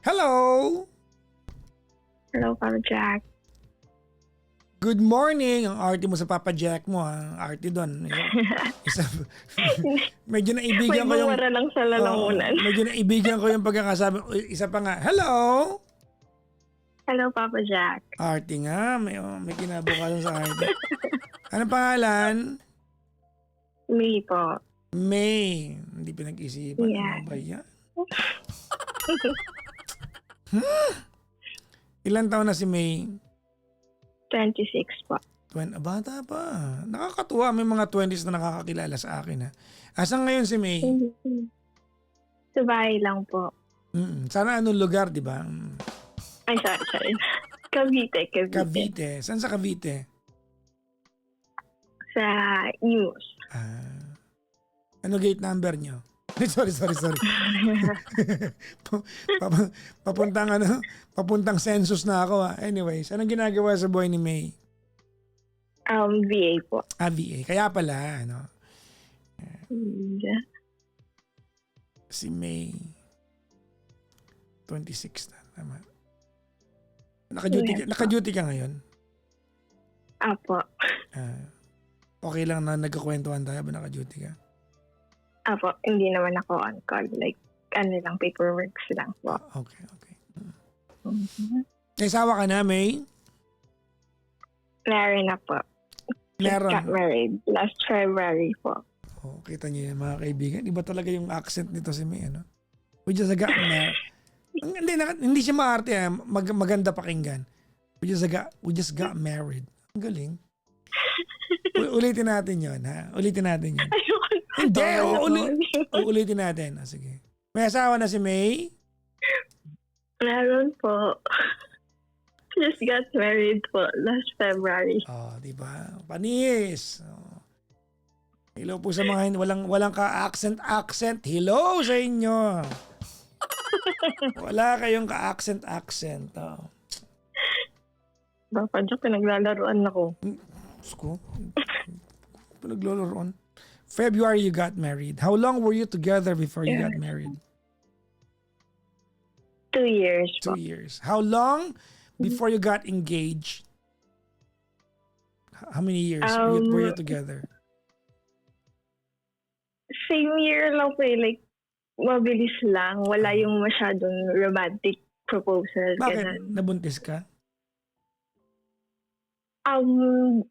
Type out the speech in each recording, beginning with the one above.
Hello! Hello, Papa Jack. Good morning! Ang arty mo sa Papa Jack mo, ha? Ang arty doon. Medyo naibigan ko May yung... bumara lang sa lalamunan. Medyo naibigan ko yung pagkakasabi. Isa pa nga, hello! Hello, Papa Jack. Arty nga, may kinabukasan sa arty. Anong pangalan? Me po. May. Hindi pinag-isipan. Yeah. Ano ba yan? Ilan taon na si May? 26 po. Bata pa. Nakakatuwa. May mga 20s na nakakakilala sa akin. Ha? Asan ngayon si May? Sa bahay lang po. Sana anong lugar, di ba? Ay, sorry. Cavite. Cavite. Saan sa Cavite? Sa News. Ano gate number nyo? sorry. Papuntang census na ako. Ha? Anyways, anong ginagawa sa buhay ni May? VA po. VA. Kaya pala, ano? Si May 26 na. Tama. Naka-duty ka ngayon? Apo. Okay lang na nagkakwentuhan tayo ba naka-duty ka? Apo, hindi naman ako on call. Like, lang, paperwork lang po. Okay. Kaisawa ka na, May? Married na po. Meron. Got married last February po. Kita niyo yan, mga kaibigan. Iba talaga yung accent nito si May, ano? We just got married. Hindi siya maarte, maganda pakinggan. We just got married. Ang galing. Ulitin natin yun, ha? Ulitin natin yun. Hindi, uulitin natin. Sige. May asawa na si May? Meron po. Just got married po last February. Diba? Panis. Hello po sa mga walang ka-accent. Hello sa inyo. Wala kayong ka-accent. Papa Jack, pinaglalaroan ako. Sko? Pinaglalaroan. February you got married. How long were you together before you got married? 2 years po. 2 years. How long before you got engaged? How many years were you together? Same year lang po like mabilis lang. Wala yung masyadong romantic proposal. Bakit? Ganun. Nabuntis ka?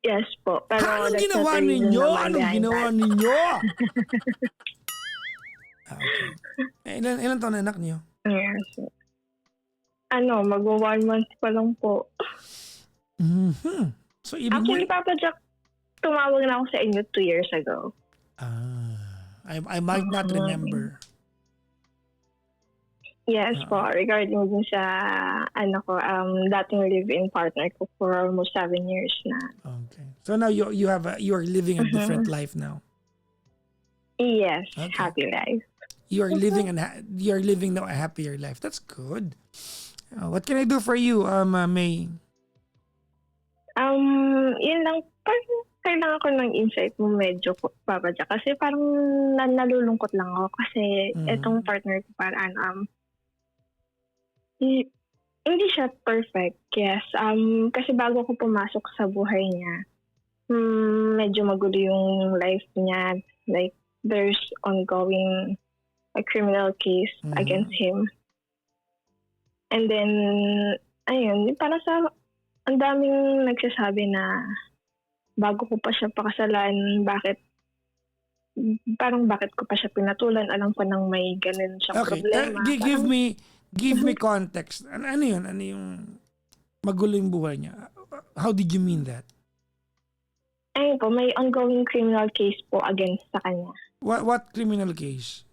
Yes po. Pero Anong that's ginawa not the reason ninyo? naman Anong behind ginawa that. ninyo? Okay. Ilan taon na anak niyo? Yes. Mag 1 month pa lang po. So, ibig Actually, mo... Papa Jack, tumawag na ako sa inyo 2 years ago. I might not remember. Yes po, regarding dun sa dating live-in partner ko for almost 7 years na. Okay. So now you are living a different life now. Yes, Okay. happy life. You're living now a happier life. That's good. What can I do for you, May? Yun lang, parang kailangan ko ng insight mo medyo, Papa Jack. Kasi parang nalulungkot lang ako kasi etong partner ko parang hindi siya perfect, yes. Kasi bago ko pumasok sa buhay niya, medyo magulo yung life niya. Like, there's ongoing a criminal case against him. And then, ayun, para sa, ang daming nagsasabi na bago ko pa siya pakasalan, bakit ko pa siya pinatulan, alam ko nang may ganun siyang problema. Give me context. Ano yun? Ano yung magulo yung buhay niya? How did you mean that? Ayun po, may ongoing criminal case po against sa kanya. What criminal case?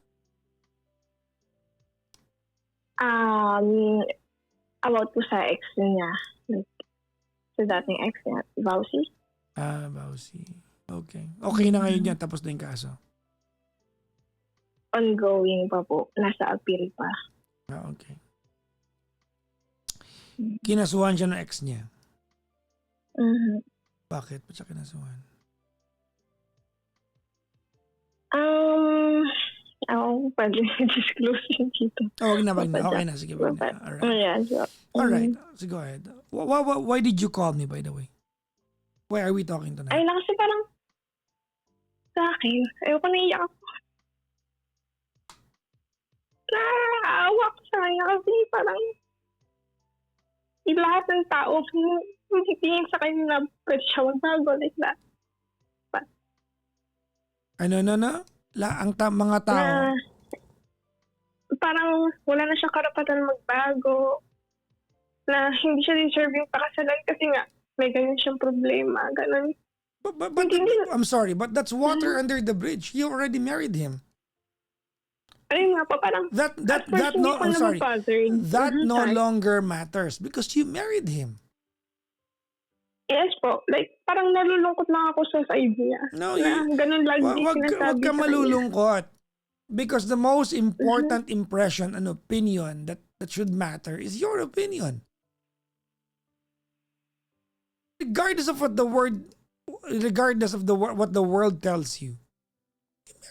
About po sa ex niya. Like, sa dating ex niya, Vauci. Vauci. Okay. Okay na ngayon yan, tapos na yung kaso. Ongoing pa po. Nasa appeal pa. Okay. Kinasuhan siya ng ex niya. Bakit pa siya kinasuhan? Ako, pwede disclose yun dito. Oh, wag na, wag na. Papa Okay Jack. na, sige, wag na. Alright. Ayan, so, Alright, so go ahead. Why did you call me, by the way? Why are we talking ay tonight? na kasi parang sa akin, ayoko naiyak ako. Nakakaawa ko sa kanya kasi parang lahat ng tao tingin sa kanya na pwede siya magbago like that. Ano, mga tao. Na parang wala na siyang karapatan magbago. Na hindi siya deserve yung pakasalan kasi nga may ganyan siyang problema. Ganun. But Hindi. I'm sorry, but that's water under the bridge. You already married him. Ayun nga po, parang That at first hindi no, ko I'm naman sorry. bothered. That no Sorry. longer matters because you married him. Yes po. Like, parang nalulungkot lang ako sa side niya. No, Na ganun lagi wag sinasabi ka sa kanya. malulungkot. Because the most important impression and opinion that should matter is your opinion. Regardless of what the what the world tells you.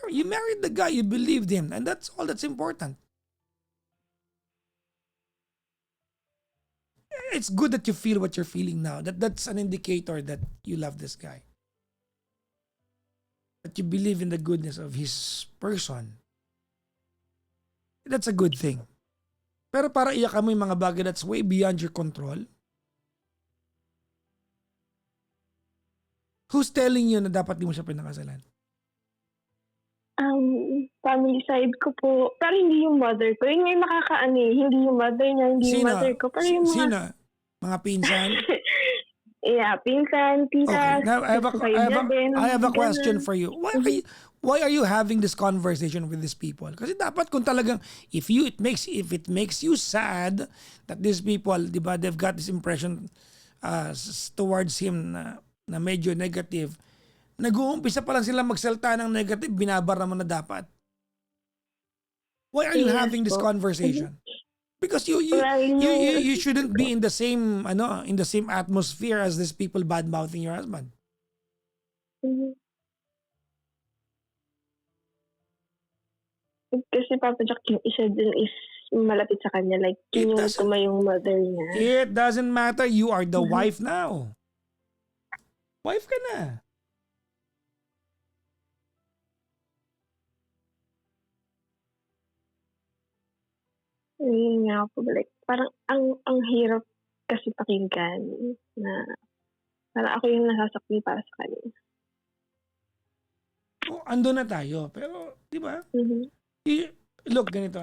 You married the guy, you believed him, and that's all that's important. It's good that you feel what you're feeling now. That's an indicator that you love this guy. That you believe in the goodness of his person. That's a good thing. Pero para iyakan mo yung mga bagay that's way beyond your control. Who's telling you na dapat di mo siya pinakasalan? Family side ko po. Pero hindi yung mother ko. Yun yung nakakaano eh. Hindi yung mother niya, hindi yung mother ko. Pero yung mga... Sino? Mga pinsan? Yeah, pinsan, tita. Okay, now I have a question ganun. for you. Why are you having this conversation with these people? Kasi dapat kung talagang if it makes you sad that these people, di ba, they've got this impression towards him na medyo negative. Nag-uumpisa pa lang sila magsalta ng negative, binabara mo na dapat. Why are you Yes having this po. conversation? Because you shouldn't be in the same atmosphere as these people bad-mouthing your husband. Mhm. Kasi Papa Jack, yung isa dun is malapit sa kanya. Like, It yun yung doesn't- tumayong mother niya. It doesn't matter. You are the wife now. Wife ka na. Yun nga po. Like, parang ang hirap kasi pakinggan na parang ako yung nasasakli para sa kanya. Oh, ando na tayo. Pero, di ba? Mhm. Look, ganito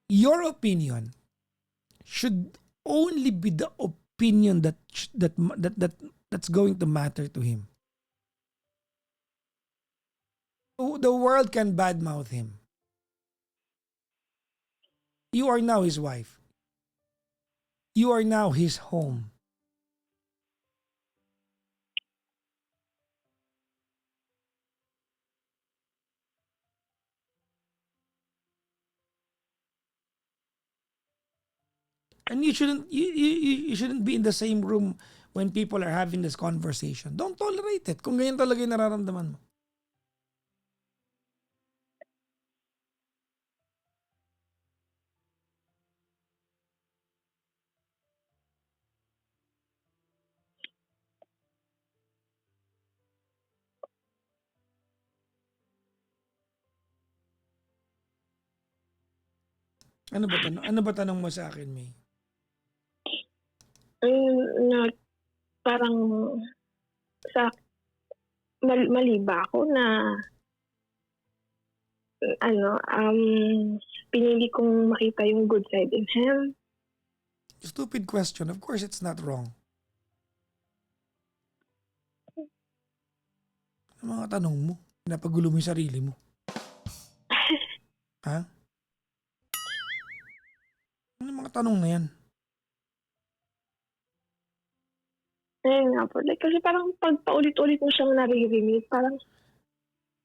Your opinion should only be the opinion that's going to matter to him. The world can badmouth him. You are now his wife. You are now his home. And you shouldn't be in the same room when people are having this conversation. Don't tolerate it. Kung ganyan talaga yung nararamdaman mo. Ano ba tanong mo sa akin, May? Ayun, na parang sa mali ba ako na pinili kong makita yung good side in him. Stupid question. Of course, it's not wrong. Ano mga tanong mo? Pinapagulo mo yung sarili mo. Ha? Ano yung mga tanong na yan? Ayun nga po. Like, kasi parang pag paulit-ulit mo siyang naririnig, parang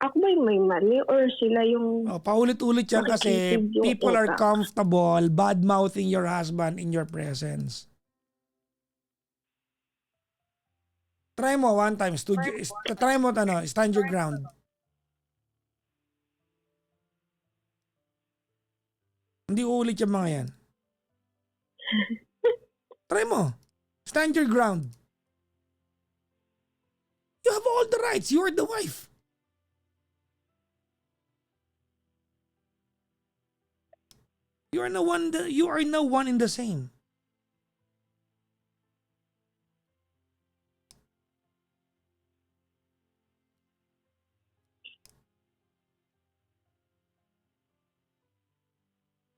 ako ba yung may mali or sila yung... Oh, paulit-ulit yan kasi Makikisig yung people are utak. comfortable bad-mouthing your husband in your presence. Try mo one time. Try mo, stand your ground. Hindi uulit yung mga yan. Try mo. Stand your ground. You have all the rights. You are the wife. You are no one in the same.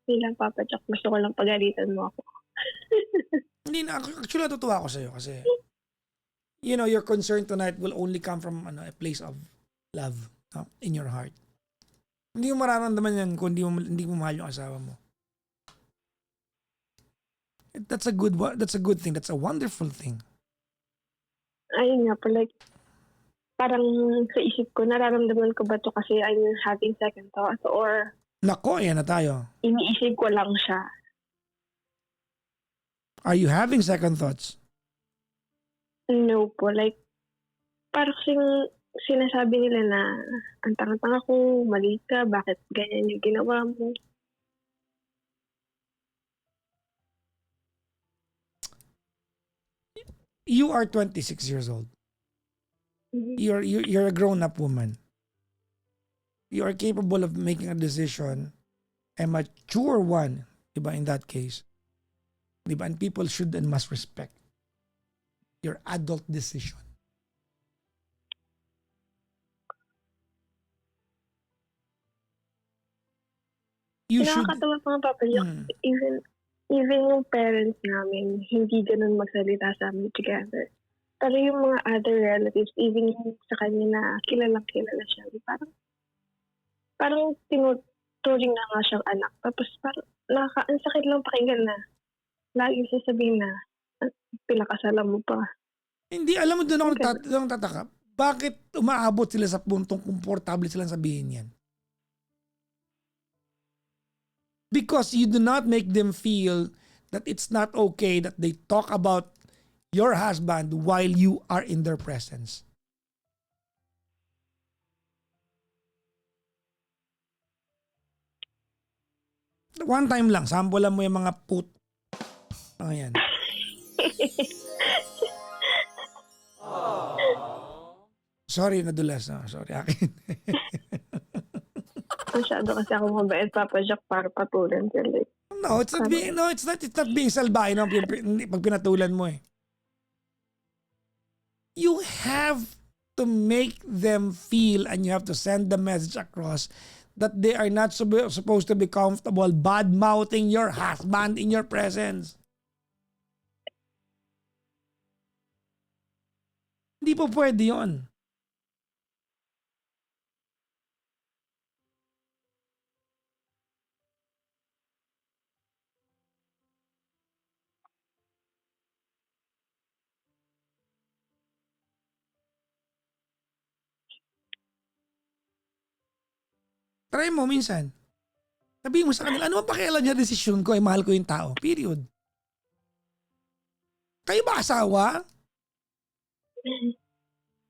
Hindi lang, Papa Jack. Gusto ko lang pagalitan mo ako. Hindi na, actually natutuwa ako sa'yo kasi your concern tonight will only come from a place of love, no? In your heart. Hindi mo mararamdaman yan kung hindi mo mahal yung asawa mo. That's a good thing. That's a wonderful thing. Ayun nga po, like, parang sa isip ko, nararamdaman ko ba to kasi I'm having second thoughts or Nako, ayan na tayo. iniisip ko lang siya. Are you having second thoughts? No po, like, parang sinasabi nila na ang tanga-tanga ko, mali ka, bakit ganyan yung ginawa mo? You are 26 years old. You're a grown-up woman. You are capable of making a decision, a mature one, diba, in that case. Diba? And people should and must respect your adult decision. You should... Nakakatawa pa nga, Papa Jack. Even yung parents namin, hindi ganun magsalita sa amin together. Pero yung mga other relatives, even yung sa kanya na kilalang kilala siya, parang tinuturing na nga siyang anak. Tapos parang ang sakit lang pakinggan na lagi sasabihin na pinakasalan mo pa. Hindi, alam mo, doon ako tataka. Bakit umaabot sila sa puntong komportable silang sabihin yan? Because you do not make them feel that it's not okay that they talk about your husband while you are in their presence. One time lang, sampulan mo yung mga Ayan. Sorry, nadulas. No? Sorry, akin. Masyado kasi ako mabait, Papa Jack, para patulan sila. No, it's not being salbahe no, pag pinatulan mo eh. You have to make them feel and you have to send the message across that they are not supposed to be comfortable bad-mouthing your husband in your presence. Hindi po pwede yun. Try mo minsan. Sabihin mo sa kanila, ano ang pakialam niya desisyon ko, mahal ko yung tao. Period. Kayo ba asawa?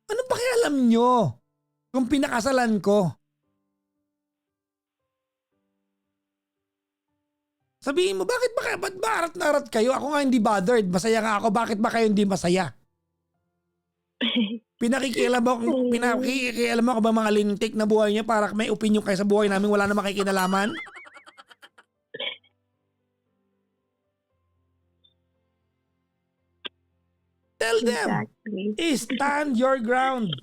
Anong pakialam nyo kung pinakasalan ko? Sabihin mo, ba't ba arat na arat kayo? Ako nga hindi bothered. Masaya nga ako. Bakit ba kayo hindi masaya? Pinakikialam mo ako ba mga lintik na buhay niya para may opinion kayo sa buhay namin wala na makikinalaman? Tell them. Exactly. Stand your ground.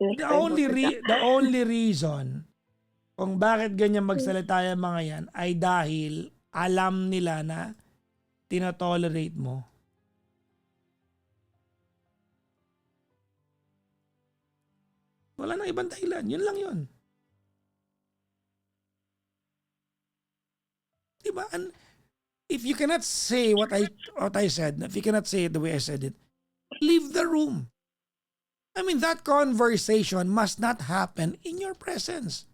The only reason kung bakit ganyan magsalita yung mga yan ay dahil alam nila na tinotolerate mo. Wala nang ibang dahilan. Yun lang yun. Diba? And if you cannot say what I said, if you cannot say it the way I said it, leave the room. I mean, that conversation must not happen in your presence.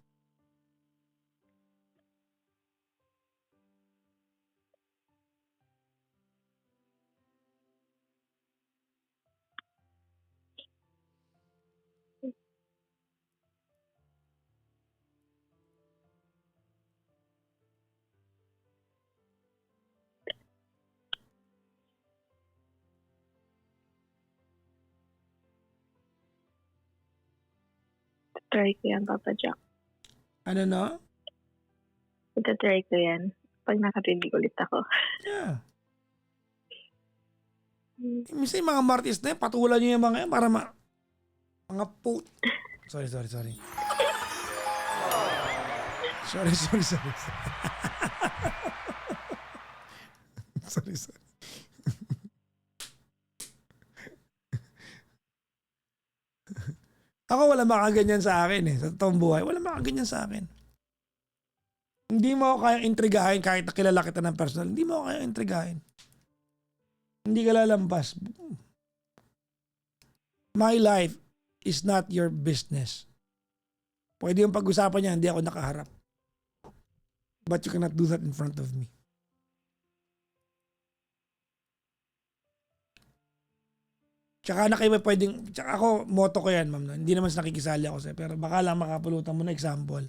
Itatry ko yan, Papa Jack. Ano no? Itatry ko yan. Pag nakarinig ulit ako. Yeah. Minsan yung mga martis na yan, patulan nyo yung mga yan para mga Sorry. Sorry. Sorry. Ako wala makaganyan sa akin eh. Sa totoong buhay, wala makaganyan sa akin. Hindi mo ako kayang intrigahin kahit kilala kita ng personal. Hindi mo ako kayang intrigahin. Hindi ka lalampas. My life is not your business. Pwede yung pag-usapan niya, hindi ako nakaharap. But you cannot do that in front of me. Tsaka na kayo pwedeng, tsaka ako, moto ko yan, ma'am. No? Hindi naman nakikisali ako sa'yo, pero baka lang makapulutan mo na example.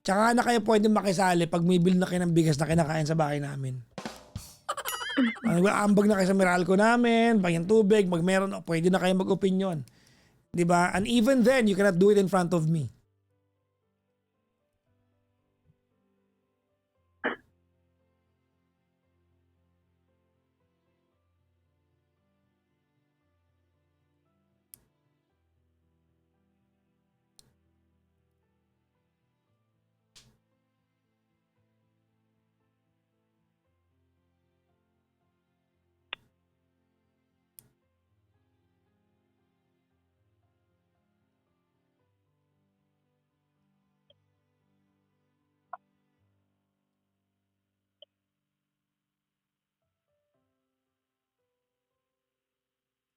Tsaka na kayo pwedeng makisali pag may bill na kayo ng bigas na kinakain sa bahay namin. Ambag na kayo sa Meralco namin, pag yung tubig, pag meron, pwede na kayo mag-opinion. Diba? And even then, you cannot do it in front of me.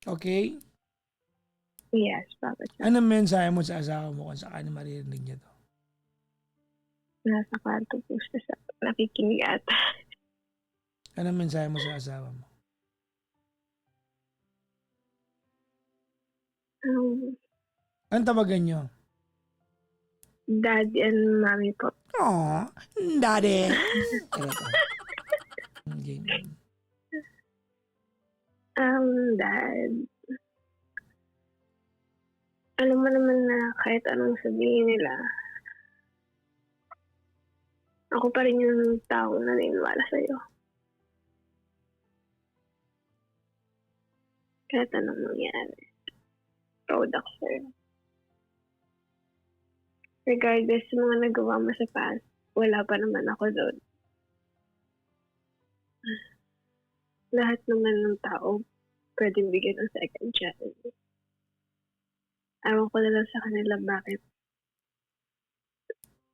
Okay? Yes, Papa Jack. Anong mensahe mo sa asawa mo kung saan maririnig niya to? Nasa kwarto po siya sa nakikinig ata. Anong mensahe mo sa asawa mo? Anong tawagan niyo? Daddy and mommy po. Aww, daddy. Okay. Dad. Alam mo naman na kahit anong sabihin nila, ako pa rin yung tao na naniniwala sa'yo. Kahit anong mangyari. Proud ako sa'yo. Regardless sa mga nagawa mo sa past, wala pa naman ako doon. Lahat naman ng tao pwedeng bigyan ng second chance. Ewan ko na lang sa kanila bakit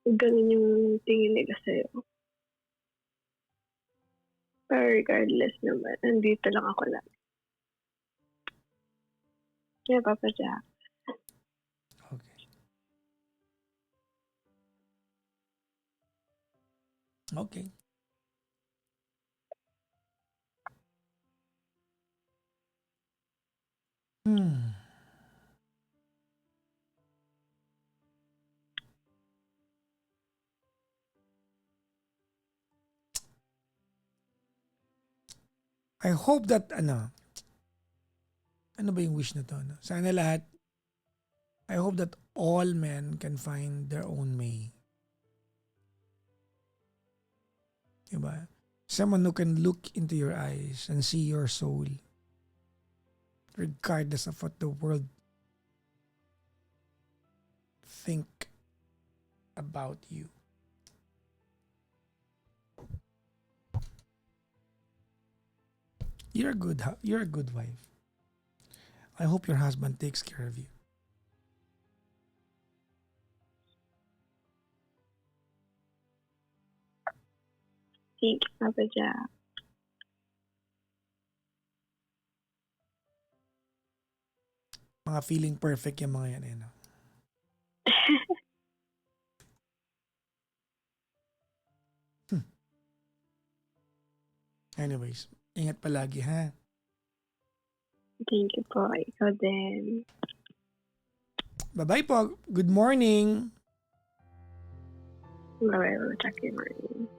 ganun yung tingin nila sa'yo. Pero regardless naman, nandito lang ako lang. Yeah, Papa Jack. Okay. Okay. I hope that ano ba yung wish na to? No? Sana lahat, I hope that all men can find their own May. Diba? Someone who can look into your eyes and see your soul regardless of what the world think about you. You're a good wife. I hope your husband takes care of you. Thank you, Papa Jack. Mga feeling perfect yung mga yan eh. No? Anyways, ingat palagi ha. Thank you po. Ikaw din. Bye-bye po. Good morning. Bye-bye, Papa Jack. Good morning.